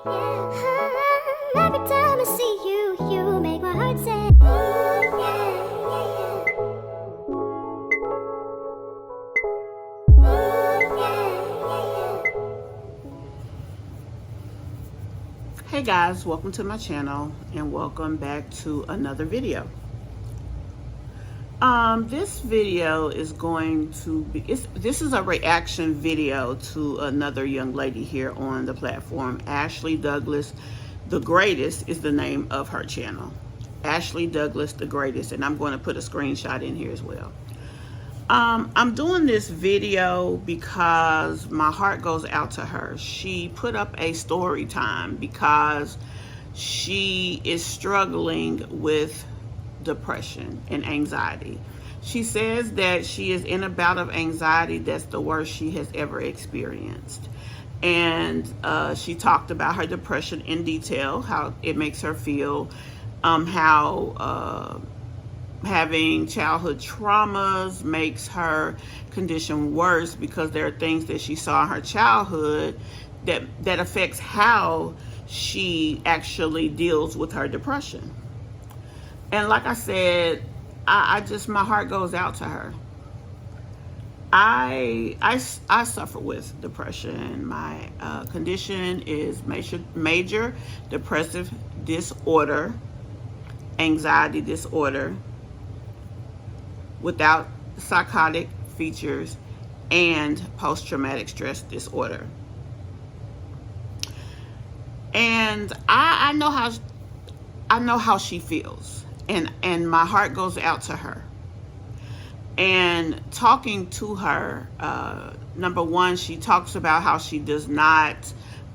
Every time I see you, you make my heart say, ooh, yeah, yeah, yeah. Ooh, yeah, yeah, yeah. Hey guys, welcome to my channel and welcome back to another video. This video is going to be, this is a reaction video to another young lady here on the platform. Ashley Douglas the Greatest is the name of her channel. Ashley Douglas the Greatest, and I'm going to put a screenshot in here as well. I'm doing this video because my heart goes out to her. She put up a story time because she is struggling with depression and anxiety. She says that she is in a bout of anxiety that's the worst she has ever experienced. And she talked about her depression in detail, how it makes her feel, how having childhood traumas makes her condition worse because there are things that she saw in her childhood that affects how she actually deals with her depression. And like I said, I just, my heart goes out to her. I suffer with depression. My condition is major depressive disorder, anxiety disorder, without psychotic features, and post-traumatic stress disorder. And I know how she feels. And my heart goes out to her. And talking to her, number one, she talks about how she does not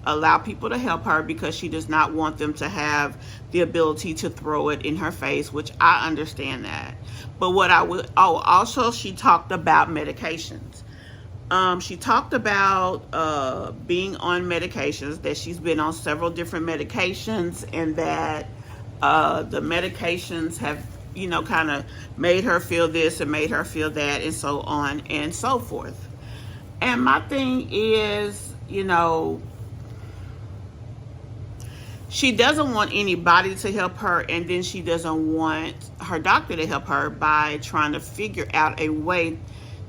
allow people to help her because she does not want them to have the ability to throw it in her face, which I understand that. But what I would, also she talked about medications. She talked about being on medications, that she's been on several different medications, and that the medications have, you know, kind of made her feel this and made her feel that, and so on and so forth. And my thing is, you know, she doesn't want anybody to help her, and then she doesn't want her doctor to help her by trying to figure out a way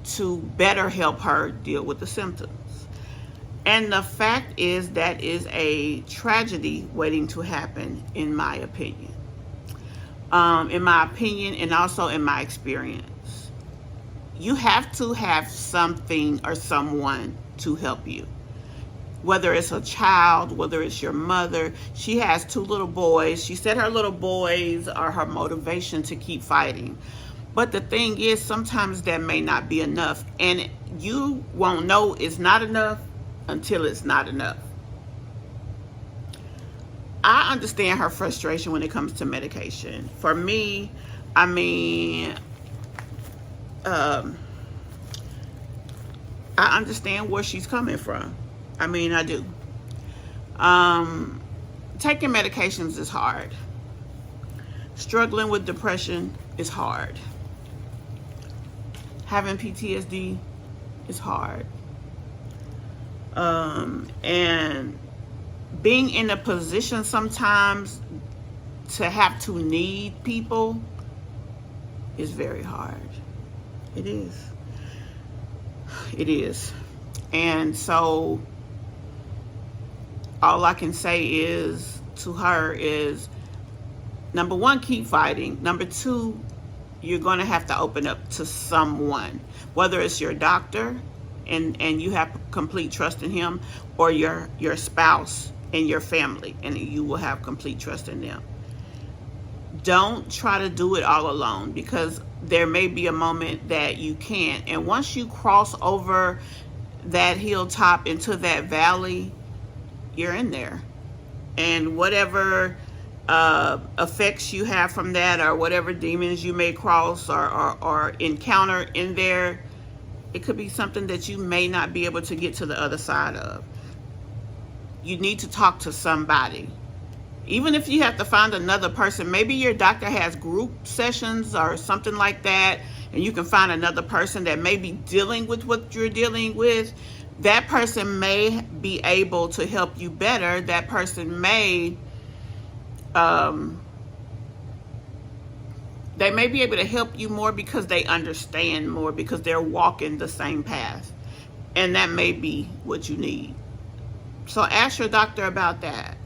to better help her deal with the symptoms. And the fact is, that is a tragedy waiting to happen, in my opinion. And also in my experience. You have to have something or someone to help you. Whether it's a child, whether it's your mother. She has 2 little boys. She said her little boys are her motivation to keep fighting. But the thing is, sometimes that may not be enough. And you won't know it's not enough until it's not enough. I understand her frustration when it comes to medication. For me, I mean, I understand where she's coming from. I mean, I do. Taking medications is hard. Struggling with depression is hard. Having PTSD is hard. And being in a position sometimes to have to need people is very hard. It is. It is. And so all I can say is to her is, number one, keep fighting. Number two, you're going to have to open up to someone, whether it's your doctor and you have complete trust in him, or your spouse and your family, and you will have complete trust in them. Don't try to do it all alone, because there may be a moment that you can't. And once you cross over that hilltop into that valley, you're in there. And whatever effects you have from that, or whatever demons you may cross or encounter in there, it could be something that you may not be able to get to the other side of. You need to talk to somebody. Even if you have to find another person, maybe your doctor has group sessions or something like that, and you can find another person that may be dealing with what you're dealing with. that person may be able to help you better. That person may, um, they may be able to help you more because they understand more, because they're walking the same path. And that may be what you need. So ask your doctor about that.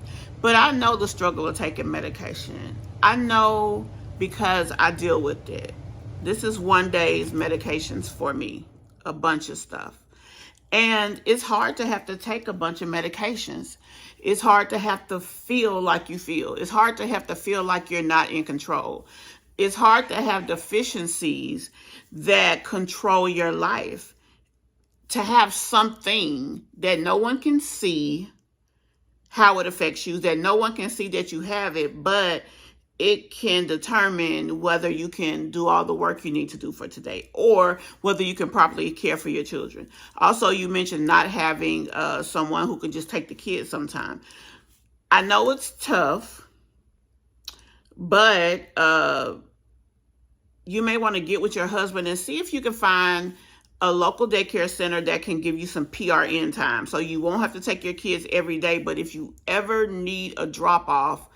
But I know the struggle of taking medication. I know because I deal with it. This is one day's medications for me, a bunch of stuff. And it's hard to have to take a bunch of medications. It's hard to have to feel like you feel. It's hard to have to feel like you're not in control. It's hard to have deficiencies that control your life. To have something that no one can see how it affects you, that no one can see that you have it, but it can determine whether you can do all the work you need to do for today, or whether you can properly care for your children. Also, you mentioned not having someone who can just take the kids sometime. I know it's tough, but you may want to get with your husband and see if you can find a local daycare center that can give you some PRN time. So you won't have to take your kids every day, but if you ever need a drop off,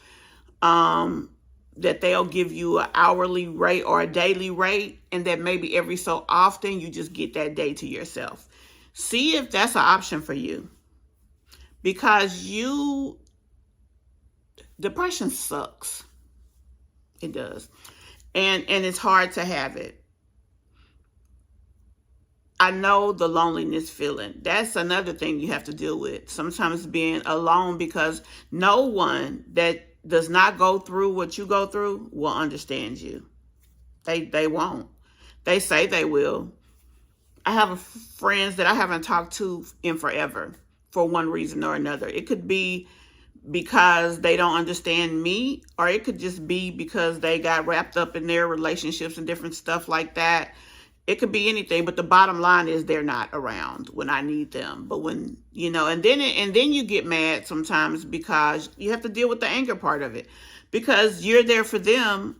that they'll give you an hourly rate or a daily rate, and that maybe every so often you just get that day to yourself. See if that's an option for you. Because depression sucks. It does. And it's hard to have it. I know the loneliness feeling. That's another thing you have to deal with. Sometimes being alone, because no one that does not go through what you go through will understand you. They won't. They say they will. I have friends that I haven't talked to in forever for one reason or another. It could be because they don't understand me, or it could just be because they got wrapped up in their relationships and different stuff like that. It could be anything, but the bottom line is they're not around when I need them. But when, and then you get mad sometimes because you have to deal with the anger part of it, because you're there for them,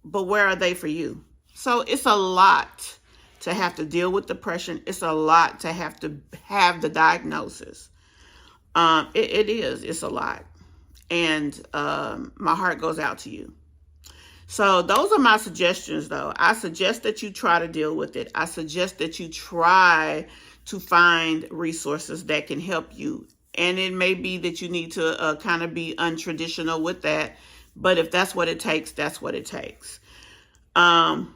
but where are they for you? So it's a lot to have to deal with depression. It's a lot to have the diagnosis. It is. It's a lot. And my heart goes out to you. So those are my suggestions, though. I suggest that you try to deal with it. I suggest that you try to find resources that can help you. And it may be that you need to kind of be untraditional with that. But if that's what it takes, that's what it takes. I'm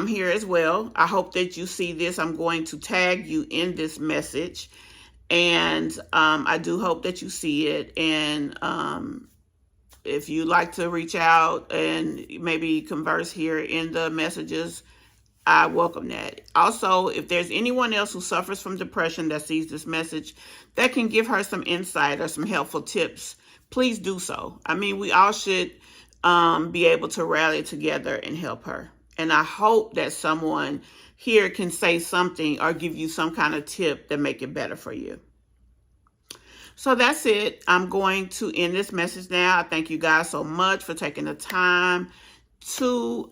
here as well. I hope that you see this. I'm going to tag you in this message. And I do hope that you see it. And if you'd like to reach out and maybe converse here in the messages, I welcome that. Also, if there's anyone else who suffers from depression that sees this message that can give her some insight or some helpful tips, please do so. I mean, we all should be able to rally together and help her. And I hope that someone here can say something or give you some kind of tip that make it better for you. So that's it. I'm going to end this message now. I thank you guys so much for taking the time to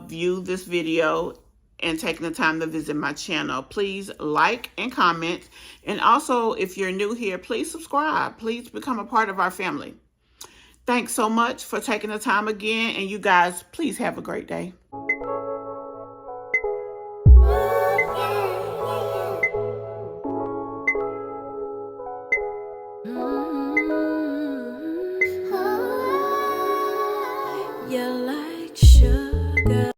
view this video and taking the time to visit my channel. Please like and comment. And also, if you're new here, please subscribe. Please become a part of our family. Thanks so much for taking the time again. And you guys, please have a great day.